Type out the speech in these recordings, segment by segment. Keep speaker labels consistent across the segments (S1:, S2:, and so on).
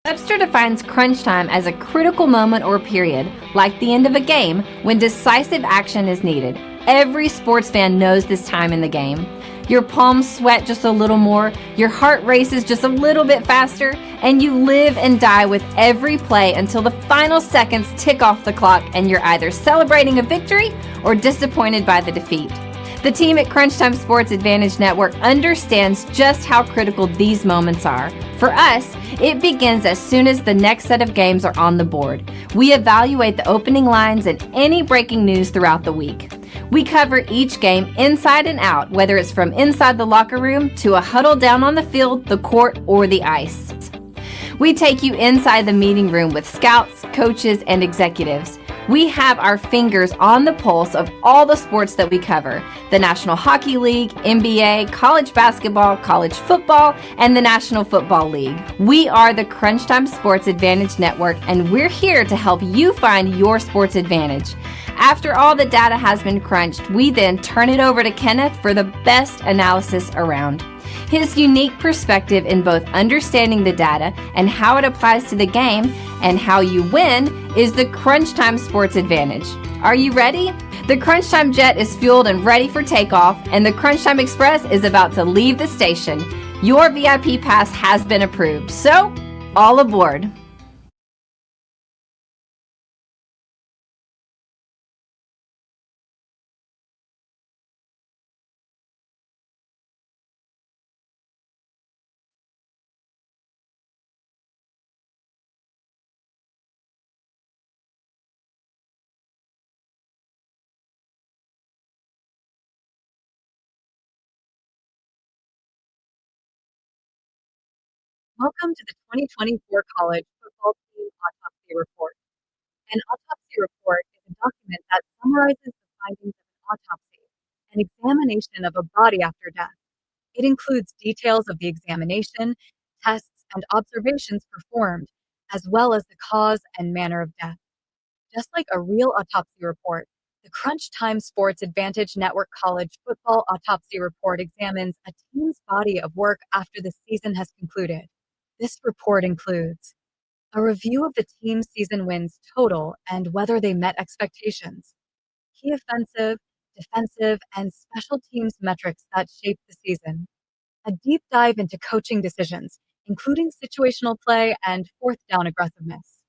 S1: Webster defines crunch time as a critical moment or period, like the end of a game, when decisive action is needed. Every sports fan knows this time in the game. Your palms sweat just a little more, your heart races just a little bit faster, and you live and die with every play until the final seconds tick off the clock and you're either celebrating a victory or disappointed by the defeat. The team at Crunch Time Sports Advantage Network understands just how critical these moments are. For us, it begins as soon as the next set of games are on the board. We evaluate the opening lines and any breaking news throughout the week. We cover each game inside and out, whether it's from inside the locker room to a huddle down on the field, the court, or the ice. We take you inside the meeting room with scouts, coaches, and executives. We have our fingers on the pulse of all the sports that we cover: the National Hockey League, NBA, college basketball, college football, and the National Football League. We are the Crunch Time Sports Advantage Network, and we're here to help you find your sports advantage. After all the data has been crunched, we then turn it over to Kenneth for the best analysis around. His unique perspective in both understanding the data and how it applies to the game and how you win is the Crunch Time Sports Advantage. Are you ready? The Crunch Time Jet is fueled and ready for takeoff, and the Crunch Time Express is about to leave the station. Your VIP pass has been approved, so all aboard.
S2: Welcome to the 2024 College Football Autopsy Report. An autopsy report is a document that summarizes the findings of an autopsy, an examination of a body after death. It includes details of the examination, tests, and observations performed, as well as the cause and manner of death. Just like a real autopsy report, the Crunch Time Sports Advantage Network College Football Autopsy Report examines a team's body of work after the season has concluded. This report includes a review of the team's season wins total and whether they met expectations, key offensive, defensive, and special teams metrics that shaped the season, a deep dive into coaching decisions, including situational play and fourth down aggressiveness,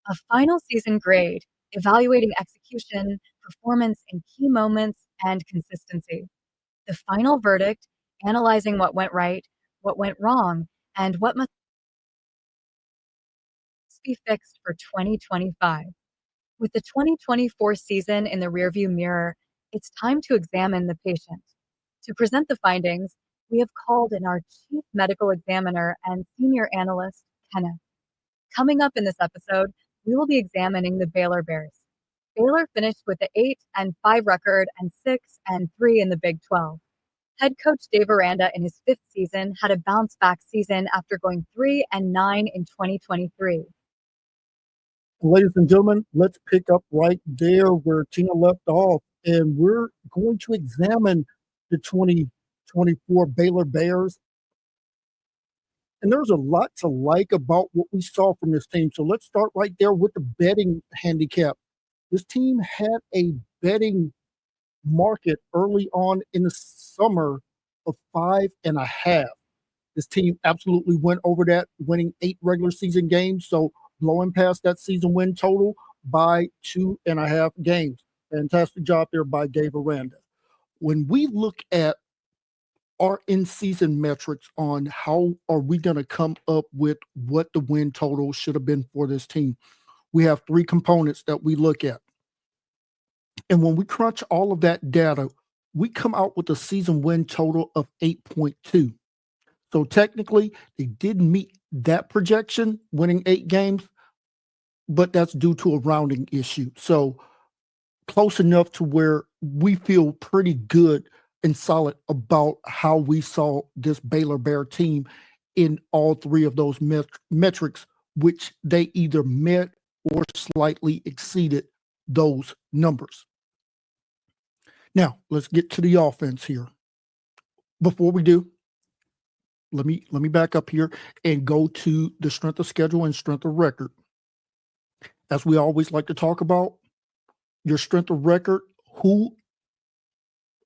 S2: a final season grade evaluating execution, performance in key moments, and consistency, the final verdict analyzing what went right, what went wrong, and what must be fixed for 2025. With the 2024 season in the rearview mirror, it's time to examine the patient. To present the findings, we have called in our chief medical examiner and senior analyst, Kenneth. Coming up in this episode, we will be examining the Baylor Bears. Baylor finished with the 8-5 record and 6-3 in the Big 12. Head coach Dave Aranda in his fifth season had a bounce back season after going 3-9 in 2023.
S3: Ladies and gentlemen, let's pick up right there where Tina left off, and we're going to examine the 2024 Baylor Bears. And there's a lot to like about what we saw from this team. So let's start right there with the betting handicap. This team had a betting market early on in the summer of 5.5. This team absolutely went over that, winning 8 regular season games. So blowing past that season win total by 2.5 games. Fantastic job there by Dave Aranda. When we look at our in-season metrics on how are we going to come up with what the win total should have been for this team, we have 3 components that we look at. And when we crunch all of that data, we come out with a season win total of 8.2. So technically, they didn't meet that projection, winning 8 games, but that's due to a rounding issue. So close enough to where we feel pretty good and solid about how we saw this Baylor Bear team in all 3 of those metrics, which they either met or slightly exceeded those numbers. Now, let's get to the offense here. Before we do, let me back up here and go to the strength of schedule and strength of record. As we always like to talk about, your strength of record, who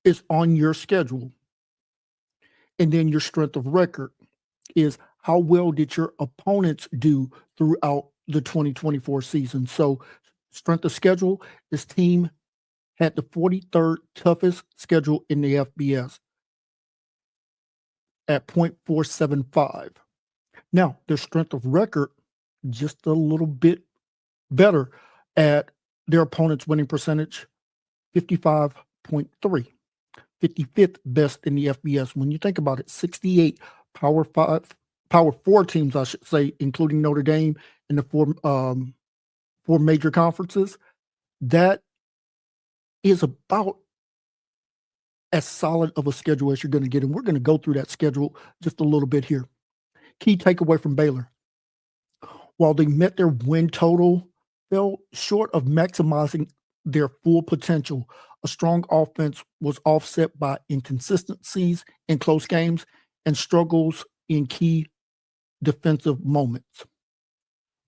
S3: is on your schedule, and then your strength of record is how well did your opponents do throughout the 2024 season. So strength of schedule, this team had the 43rd toughest schedule in the FBS at .475. Now, their strength of record, just a little bit better at their opponent's winning percentage, 55.3, 55th best in the FBS. When you think about it, 68 Power Four teams, I should say, including Notre Dame in the four major conferences. That is about as solid of a schedule as you're going to get. And we're going to go through that schedule just a little bit here. Key takeaway from Baylor. While they met their win total, fell short of maximizing their full potential. A strong offense was offset by inconsistencies in close games and struggles in key defensive moments.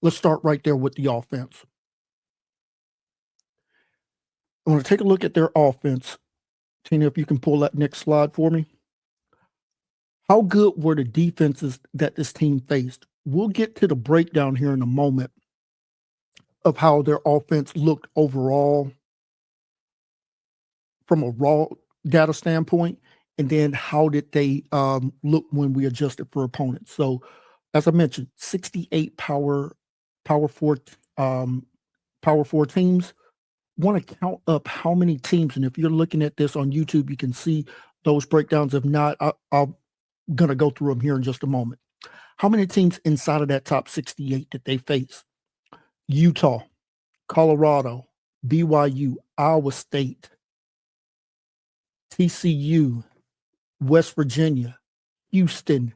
S3: Let's start right there with the offense. I want to take a look at their offense. Tina, if you can pull that next slide for me. How good were the defenses that this team faced? We'll get to the breakdown here in a moment of how their offense looked overall from a raw data standpoint, and then how did they look when we adjusted for opponents. So, as I mentioned, 68 power four teams. Want to count up how many teams, and if you're looking at this on YouTube, you can see those breakdowns. If not, I'm going to go through them here in just a moment. How many teams inside of that top 68 did they face? Utah, Colorado, BYU, Iowa State, TCU, West Virginia, Houston,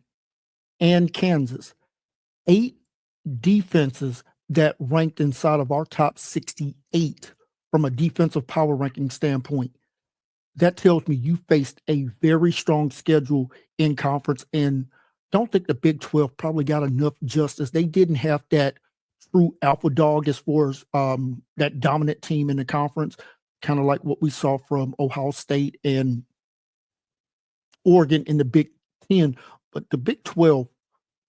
S3: and Kansas. 8 defenses that ranked inside of our top 68 from a defensive power ranking standpoint. That tells me you faced a very strong schedule in conference, and don't think the Big 12 probably got enough justice. They didn't have that true alpha dog as far as that dominant team in the conference, kind of like what we saw from Ohio State and Oregon in the Big 10. But the Big 12,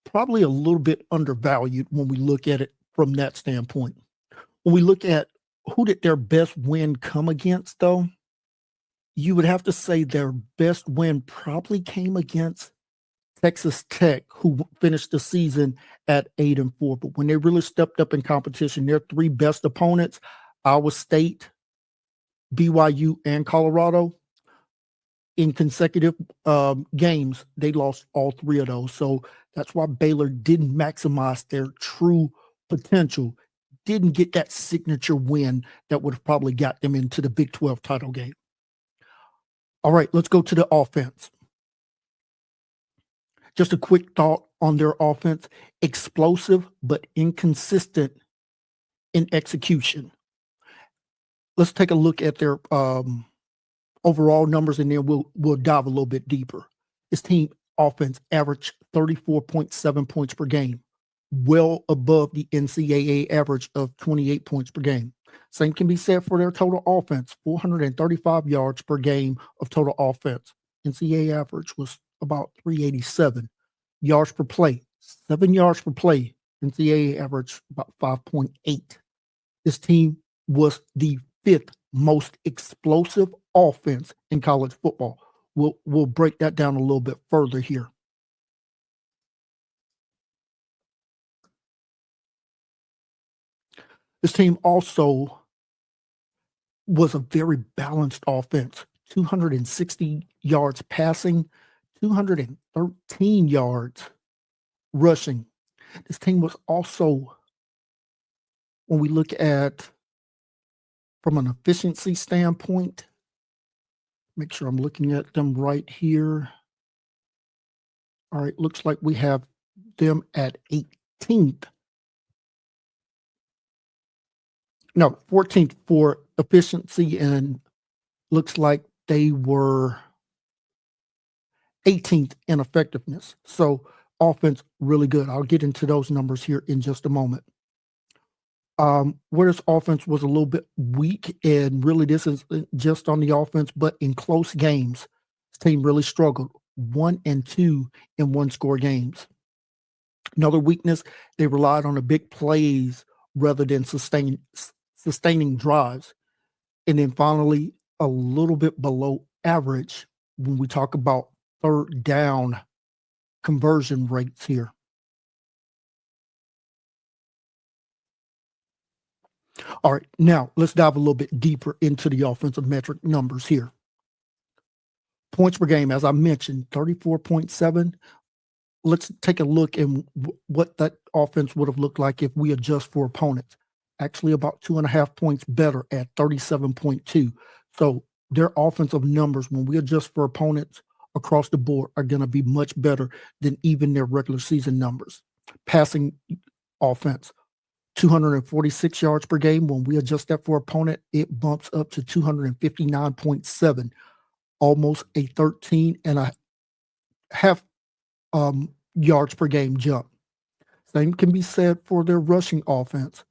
S3: probably a little bit undervalued when we look at it from that standpoint. When we look at who did their best win come against, though, you would have to say their best win probably came against Texas Tech, who finished the season at 8-4. But when they really stepped up in competition, their 3 best opponents, Iowa State, BYU, and Colorado, in consecutive games, they lost all 3 of those. So that's why Baylor didn't maximize their true potential, didn't get that signature win that would have probably got them into the Big 12 title game. All right, let's go to the offense. Just a quick thought on their offense. Explosive, but inconsistent in execution. Let's take a look at their overall numbers, and then we'll dive a little bit deeper. This team offense averaged 34.7 points per game, well above the NCAA average of 28 points per game. Same can be said for their total offense, 435 yards per game of total offense. NCAA average was about 387 yards per play, 7 yards per play. NCAA average about 5.8. This team was the 5th most explosive offense in college football. We'll break that down a little bit further here. This team also was a very balanced offense. 260 yards passing, 213 yards rushing. This team was also, when we look at from an efficiency standpoint, make sure I'm looking at them right here. All right, looks like we have them at 18th. No, 14th for efficiency, and looks like they were 18th in effectiveness. So offense really good. I'll get into those numbers here in just a moment. Where this offense was a little bit weak, and really this is just on the offense, but in close games, this team really struggled. 1-2 in one-score games. Another weakness, they relied on the big plays rather than sustaining drives. And then finally, a little bit below average when we talk about third down conversion rates here. All right, now let's dive a little bit deeper into the offensive metric numbers here. Points per game, as I mentioned, 34.7. Let's take a look at what that offense would have looked like if we adjust for opponents. Actually, about 2.5 points better at 37.2. So their offensive numbers, when we adjust for opponents across the board, are going to be much better than even their regular season numbers. Passing offense, 246 yards per game. When we adjust that for opponent, it bumps up to 259.7, almost a 13.5 yards per game jump. Same can be said for their rushing offense.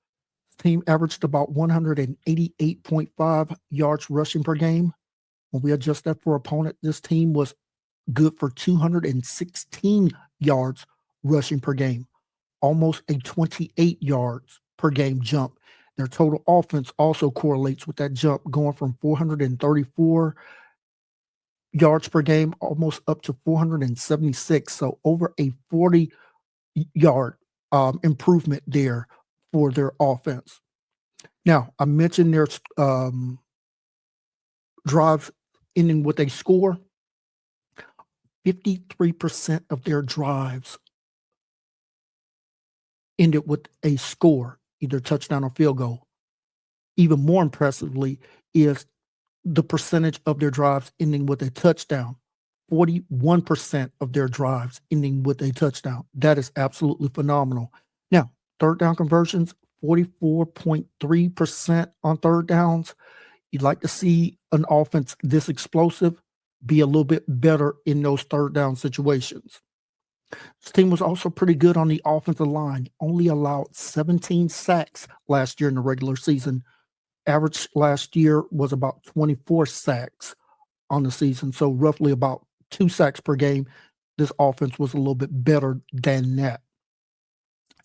S3: The team averaged about 188.5 yards rushing per game. When we adjust that for opponent, this team was good for 216 yards rushing per game, almost a 28 yards per game jump. Their total offense also correlates with that jump, going from 434 yards per game almost up to 476. So over a 40-yard improvement there for their offense. Now, I mentioned there's drives ending with a score. 53% of their drives ended with a score, either touchdown or field goal. Even more impressively is the percentage of their drives ending with a touchdown. 41% of their drives ending with a touchdown. That is absolutely phenomenal. Now, third down conversions, 44.3% on third downs. You'd like to see an offense this explosive be a little bit better in those third down situations. This team was also pretty good on the offensive line, only allowed 17 sacks last year in the regular season. Average last year was about 24 sacks on the season, so roughly about 2 sacks per game. This offense was a little bit better than that.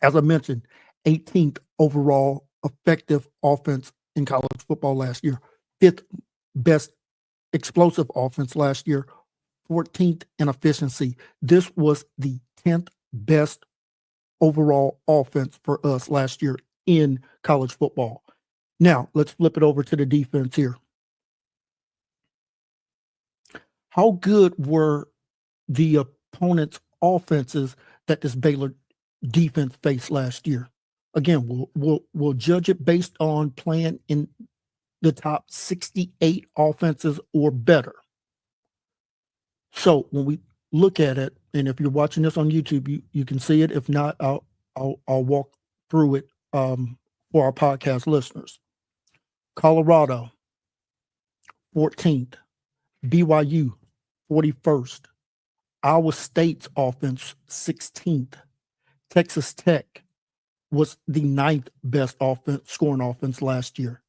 S3: As I mentioned, 18th overall effective offense in college football last year, 5th best explosive offense last year, 14th in efficiency. This was the 10th best overall offense for us last year in college football. Now, let's flip it over to the defense here. How good were the opponent's offenses that this Baylor defense faced last year? Again, we'll judge it based on playing in the top 68 offenses or better. So when we look at it, and if you're watching this on YouTube, you can see it. If not, I'll walk through it for our podcast listeners. Colorado, 14th. BYU, 41st. Iowa State's offense, 16th. Texas Tech was the 9th best scoring offense last year.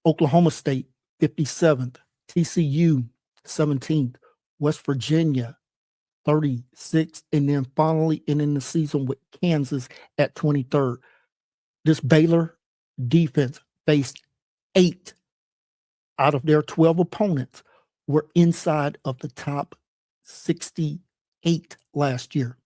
S3: Oklahoma State, 57th. TCU, 17th. West Virginia, 36th. And then finally ending the season with Kansas at 23rd. This Baylor defense faced 8 out of their 12 opponents were inside of the top 68 last year.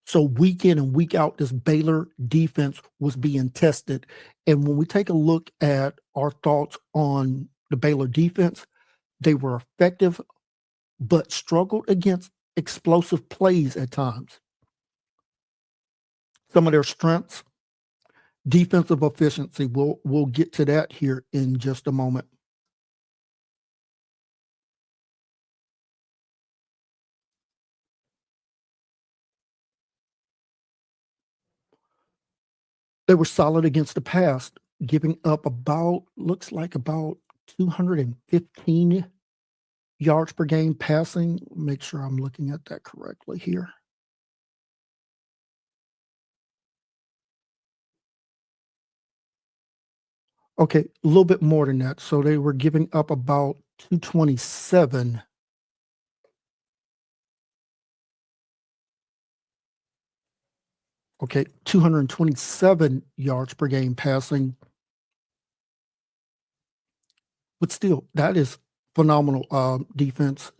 S3: So week in and week out, this Baylor defense was being tested. And when we take a look at our thoughts on the Baylor defense, they were effective, but struggled against explosive plays at times. Some of their strengths, defensive efficiency. We'll get to that here in just a moment. They were solid against the pass, giving up looks like about 215 yards per game passing. Make sure I'm looking at that correctly here. Okay, a little bit more than that. So they were giving up about 227. Okay, 227 yards per game passing. But still, that is phenomenal defense.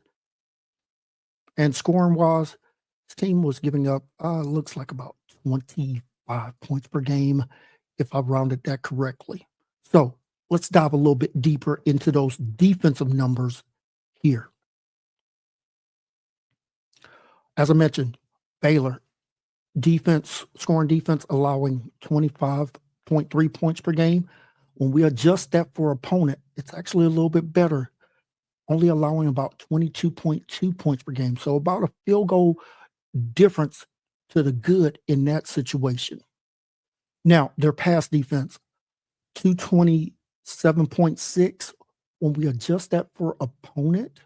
S3: And scoring wise, this team was giving up, looks like about 25 points per game, if I rounded that correctly. So let's dive a little bit deeper into those defensive numbers here. As I mentioned, Baylor scoring defense allowing 25.3 points per game. When we adjust that for opponent, it's actually a little bit better, only allowing about 22.2 points per game. So about a field goal difference to the good in that situation. Now, their pass defense, 227.6. When we adjust that for opponent,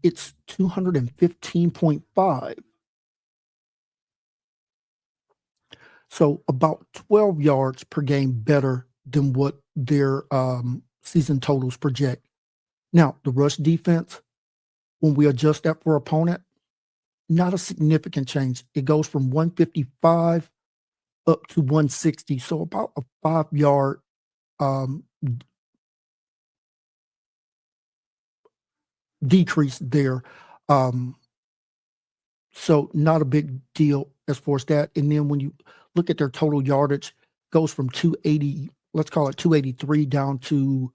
S3: it's 215.5. So about 12 yards per game better than what their season totals project. Now, the rush defense, when we adjust that for opponent, not a significant change. It goes from 155 up to 160. So about a 5-yard decrease there. So not a big deal as far as that. And then when you look at their total yardage, goes from 280, let's call it 283 down to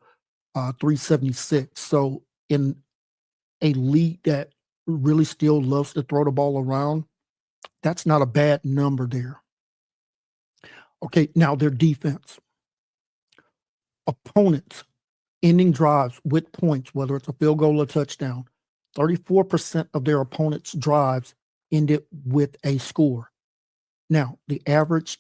S3: 376. So in a league that really still loves to throw the ball around, that's not a bad number there. Okay, now their defense. Opponents ending drives with points, whether it's a field goal or touchdown, 34% of their opponents' drives ended with a score. Now, the average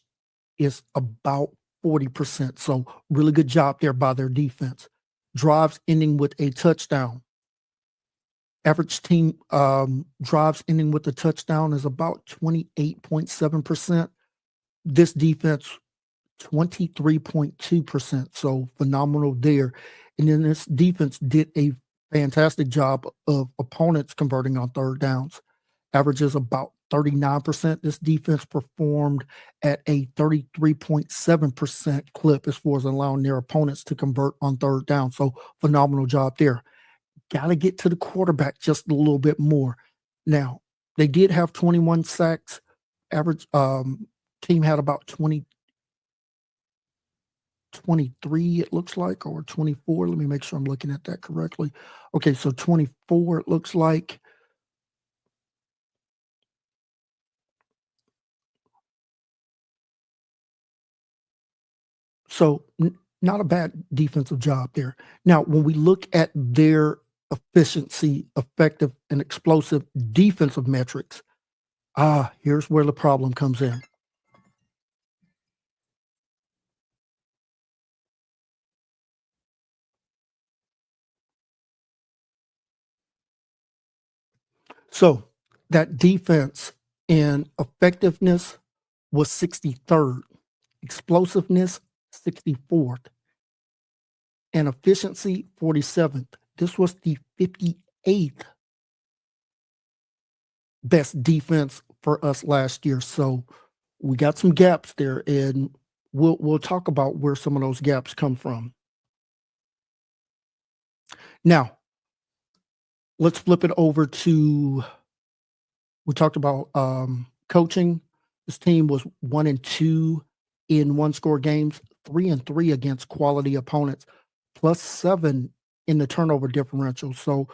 S3: is about 40%. So really good job there by their defense. Drives ending with a touchdown. Average team drives ending with a touchdown is about 28.7%. This defense, 23.2%. So phenomenal there. And then this defense did a fantastic job of opponents converting on third downs. Averages about 39%. This defense performed at a 33.7% clip as far as allowing their opponents to convert on third down. So phenomenal job there. Got to get to the quarterback just a little bit more. Now, they did have 21 sacks. Average team had about 23, it looks like, or 24. Let me make sure I'm looking at that correctly. Okay, so 24, it looks like. So not a bad defensive job there. Now, when we look at their efficiency, effective, and explosive defensive metrics, here's where the problem comes in. So that defense in effectiveness was 63rd, explosiveness 64th, and efficiency 47th. This was the 58th best defense for us last year. So we got some gaps there, and we'll talk about where some of those gaps come from. Now, let's flip it over to, we talked about coaching. This team was 1-2 in one-score games, 3-3 against quality opponents, +7 in the turnover differential. So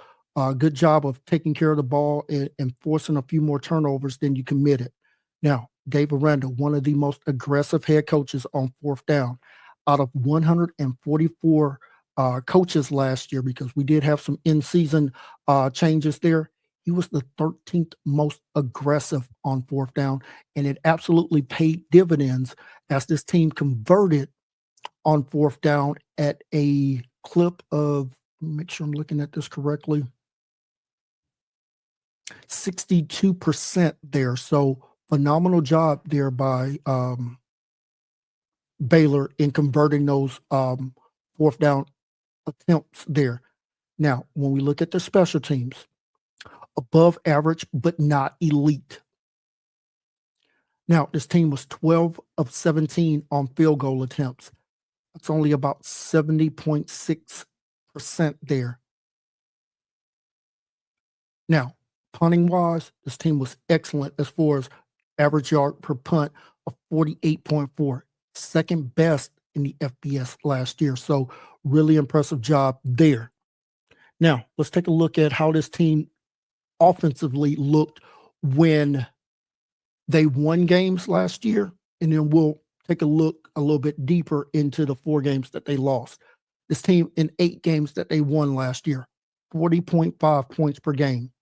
S3: good job of taking care of the ball and forcing a few more turnovers than you committed. Now, Dave Aranda, one of the most aggressive head coaches on fourth down. Out of 144 coaches last year, because we did have some in-season changes there, he was the 13th most aggressive on fourth down, and it absolutely paid dividends as this team converted on fourth down at a clip of Make sure I'm looking at this correctly. 62% there. So phenomenal job there by Baylor in converting those fourth down attempts there. Now, when we look at the special teams, above average but not elite. Now, this team was 12 of 17 on field goal attempts. That's only about 70.6% there. Now, punting wise, this team was excellent as far as average yard per punt of 48.4, second best in the FBS last year. So, really impressive job there. Now, let's take a look at how this team offensively looked when they won games last year, and then we'll take a look a little bit deeper into the 4 games that they lost. This team in 8 games that they won last year, 40.5 points per game.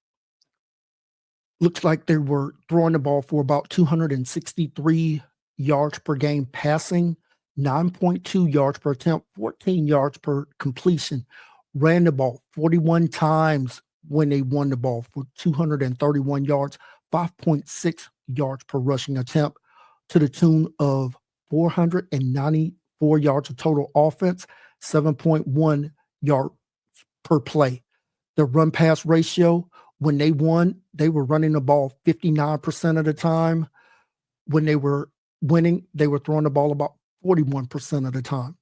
S3: Looks like they were throwing the ball for about 263 yards per game passing, 9.2 yards per attempt, 14 yards per completion. Ran the ball 41 times when they won the ball for 231 yards, 5.6 yards per rushing attempt, to the tune of 494 yards of total offense, 7.1 yards per play. The run pass ratio, when they won, they were running the ball 59% of the time. When they were winning, they were throwing the ball about 41% of the time.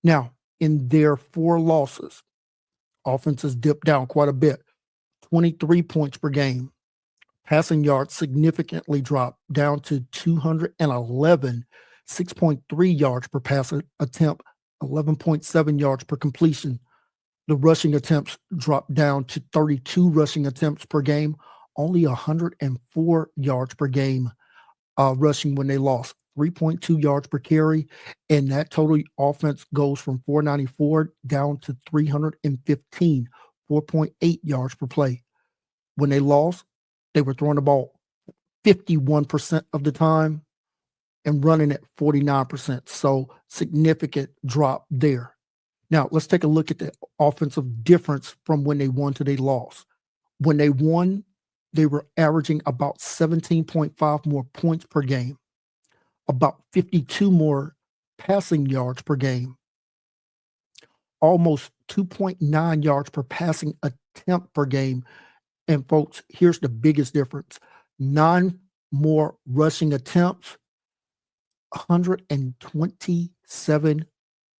S3: Now, in their 4 losses, offenses dipped down quite a bit, 23 points per game. Passing yards significantly dropped down to 211, 6.3 yards per pass attempt, 11.7 yards per completion. The rushing attempts dropped down to 32 rushing attempts per game, only 104 yards per game rushing when they lost, 3.2 yards per carry, and that total offense goes from 494 down to 315, 4.8 yards per play. When they lost, they were throwing the ball 51% of the time and running at 49%. So significant drop there. Now, let's take a look at the offensive difference from when they won to they lost. When they won, they were averaging about 17.5 more points per game, about 52 more passing yards per game, almost 2.9 yards per passing attempt per game. And folks, here's the biggest difference: 9 more rushing attempts, 127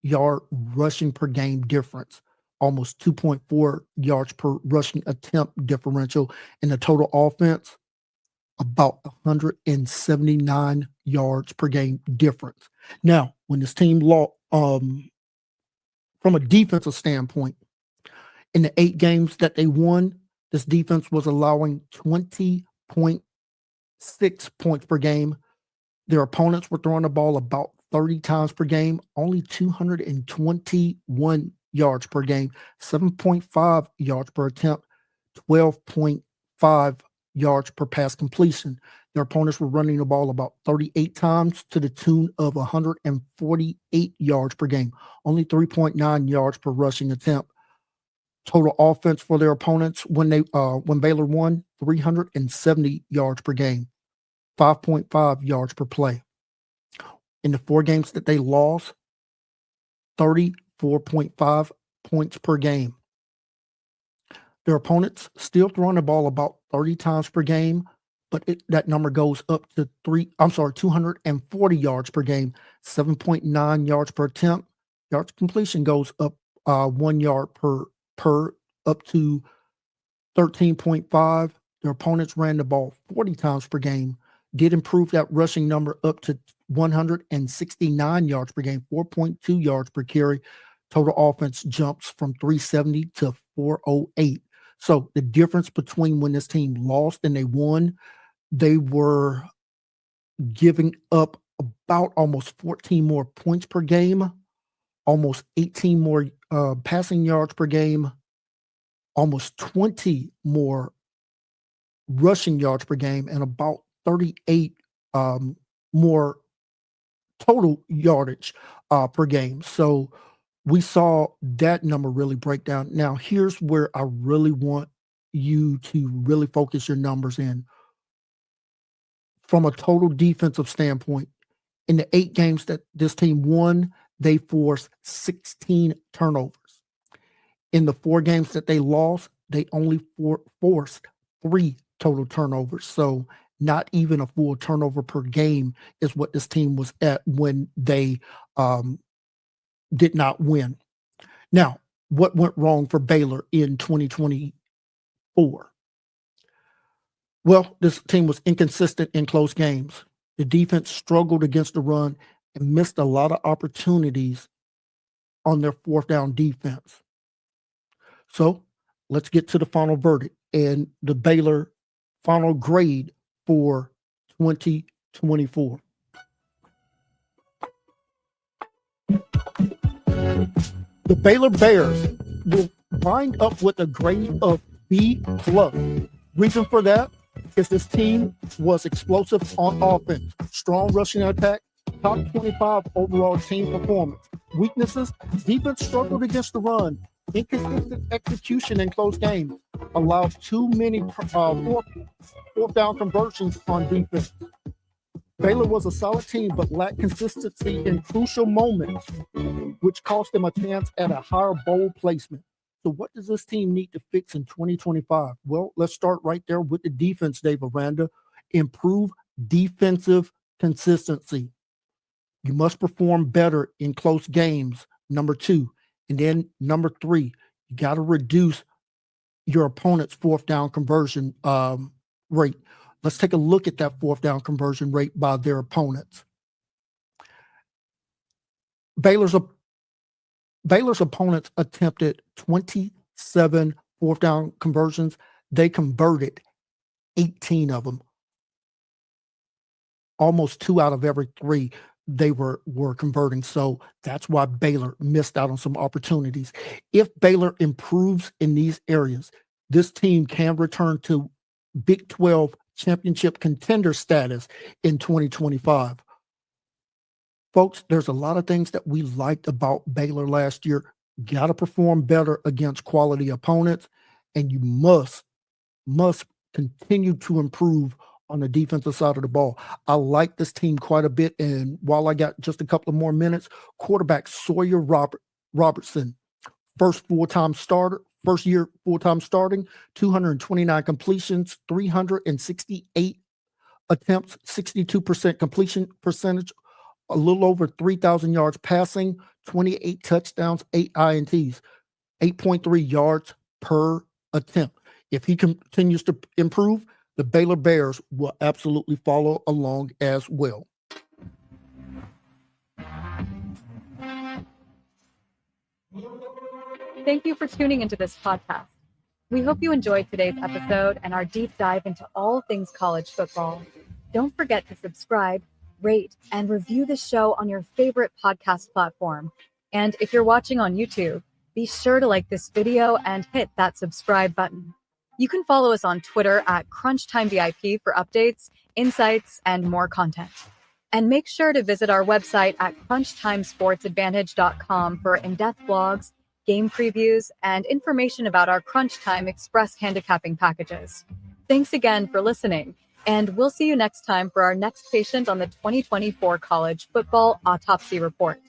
S3: yard rushing per game difference, almost 2.4 yards per rushing attempt differential. In the total offense, about 179 yards per game difference. Now, when this team lost, from a defensive standpoint, in the 8 games that they won, this defense was allowing 20.6 points per game. Their opponents were throwing the ball about 30 times per game, only 221 yards per game, 7.5 yards per attempt, 12.5 yards per pass completion. Their opponents were running the ball about 38 times to the tune of 148 yards per game, only 3.9 yards per rushing attempt. Total offense for their opponents when Baylor won, 370 yards per game, 5.5 yards per play. In the 4 games that they lost, 34.5 points per game. Their opponents still throwing the ball about 30 times per game, but that number goes up to 240 yards per game, 7.9 yards per attempt. Yards completion goes up 1 yard per up to 13.5. Their opponents ran the ball 40 times per game, did improve that rushing number up to 169 yards per game, 4.2 yards per carry. Total offense jumps from 370 to 408. So the difference between when this team lost and they won, they were giving up about almost 14 more points per game, almost 18 more passing yards per game, almost 20 more rushing yards per game, and about 38 more total yardage per game. So we saw that number really break down. Now, here's where I really want you to really focus your numbers in. From a total defensive standpoint, in the 8 games that this team won, they forced 16 turnovers. In the 4 games that they lost, they only forced 3 total turnovers. So not even a full turnover per game is what this team was at when they did not win. Now, what went wrong for Baylor in 2024? Well, this team was inconsistent in close games. The defense struggled against the run and missed a lot of opportunities on their 4th down defense. So let's get to the final verdict and the Baylor final grade for 2024. The Baylor Bears will wind up with a grade of B+. Reason for that is this team was explosive on offense, strong rushing attack, top 25 overall team performance. Weaknesses: defense struggled against the run, inconsistent execution in close games, allowed too many fourth down conversions on defense. Baylor was a solid team, but lacked consistency in crucial moments, which cost them a chance at a higher bowl placement. So what does this team need to fix in 2025? Well, let's start right there with the defense, Dave Aranda. Improve defensive consistency. You must perform better in close games, number 2. And then number 3, you got to reduce your opponent's 4th down conversion rate. Let's take a look at that 4th down conversion rate by their opponents. Baylor's opponents attempted 27 4th down conversions. They converted 18 of them. Almost 2 out of every 3 they were converting. So that's why Baylor missed out on some opportunities. If Baylor improves in these areas, this team can return to Big 12 championship contender status in 2025. Folks, there's a lot of things that we liked about Baylor last year. Got to perform better against quality opponents, and you must continue to improve on the defensive side of the ball. I like this team quite a bit, and while I got just a couple of more minutes, quarterback Sawyer Robertson, first year full-time starting, 229 completions, 368 attempts, 62% completion percentage, a little over 3,000 yards passing, 28 touchdowns, 8 INTs, 8.3 yards per attempt. If he continues to improve, the Baylor Bears will absolutely follow along as well.
S2: Thank you for tuning into this podcast. We hope you enjoyed today's episode and our deep dive into all things college football. Don't forget to subscribe, rate, and review the show on your favorite podcast platform. And if you're watching on YouTube, be sure to like this video and hit that subscribe button. You can follow us on Twitter at CrunchTimeVIP for updates, insights, and more content. And make sure to visit our website at CrunchTimeSportsAdvantage.com for in-depth blogs, game previews, and information about our Crunch Time Express handicapping packages. Thanks again for listening, and we'll see you next time for our next patient on the 2024 College Football Autopsy Report.